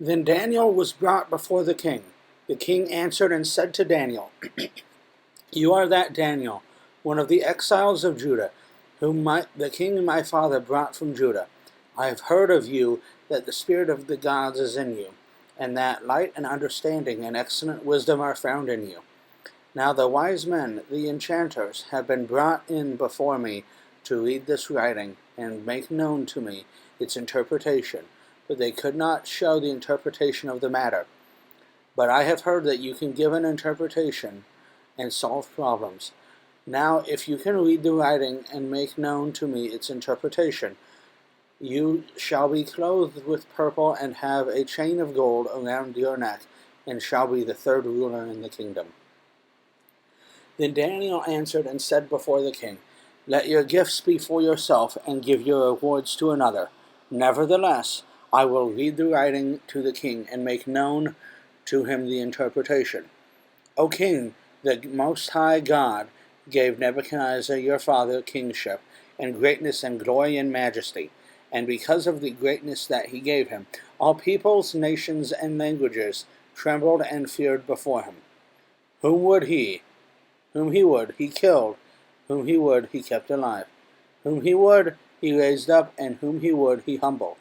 Then Daniel was brought before the king. The king answered and said to Daniel, You are that Daniel, one of the exiles of Judah, whom the king my father brought from Judah. I have heard of you that the spirit of the gods is in you, and that light and understanding and excellent wisdom are found in you. Now the wise men, the enchanters, have been brought in before me to read this writing and make known to me its interpretation, but they could not show the interpretation of the matter. But I have heard that you can give an interpretation and solve problems. Now, if you can read the writing and make known to me its interpretation, you shall be clothed with purple and have a chain of gold around your neck, and shall be the third ruler in the kingdom. Then Daniel answered and said before the king, Let your gifts be for yourself, and give your rewards to another. Nevertheless, I will read the writing to the king, and make known to him the interpretation. O king, the Most High God gave Nebuchadnezzar your father kingship, and greatness and glory and majesty. And because of the greatness that he gave him, all peoples, nations, and languages trembled and feared before him. Whom he would, he killed. Whom he would, he kept alive. Whom he would, he raised up, and whom he would, he humbled.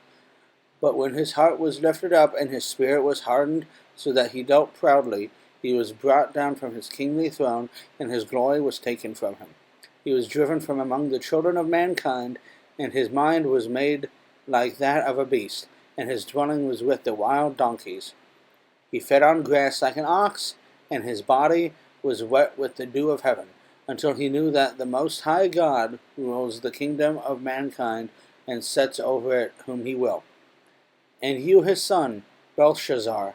But when his heart was lifted up, and his spirit was hardened, so that he dealt proudly, he was brought down from his kingly throne, and his glory was taken from him. He was driven from among the children of mankind, and his mind was made like that of a beast, and his dwelling was with the wild donkeys. He fed on grass like an ox, and his body was wet with the dew of heaven, until he knew that the Most High God rules the kingdom of mankind, and sets over it whom he will. And you, his son, Belshazzar,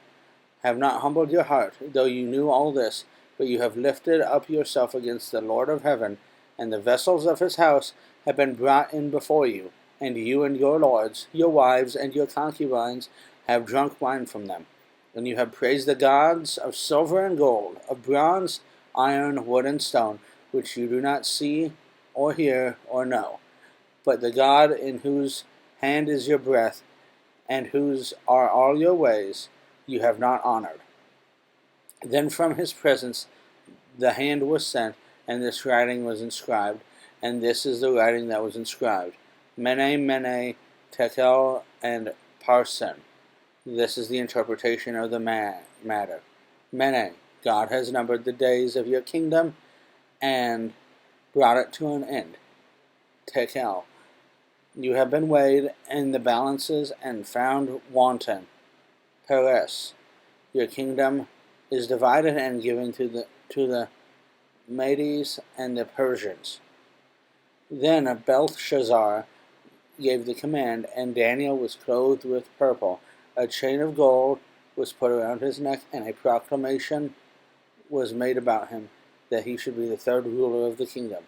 have not humbled your heart, though you knew all this, but you have lifted up yourself against the Lord of heaven, and the vessels of his house have been brought in before you, and you and your lords, your wives, and your concubines have drunk wine from them. And you have praised the gods of silver and gold, of bronze, iron, wood, and stone, which you do not see, or hear, or know. But the God in whose hand is your breath, and whose are all your ways, you have not honored. Then from his presence the hand was sent, and this writing was inscribed, and this is the writing that was inscribed: Mene, Mene, Tekel, and Parsin. This is the interpretation of the matter. Mene, God has numbered the days of your kingdom, and brought it to an end. Tekel, you have been weighed in the balances and found wanton. Peres, your kingdom is divided and given to the Medes and the Persians. Then Belshazzar gave the command, and Daniel was clothed with purple. A chain of gold was put around his neck, and a proclamation was made about him that he should be the third ruler of the kingdom.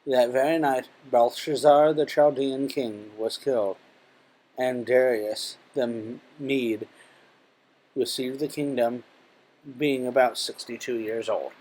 That very night Belshazzar the Chaldean king was killed, and Darius the Mede received the kingdom, being about 62 years old.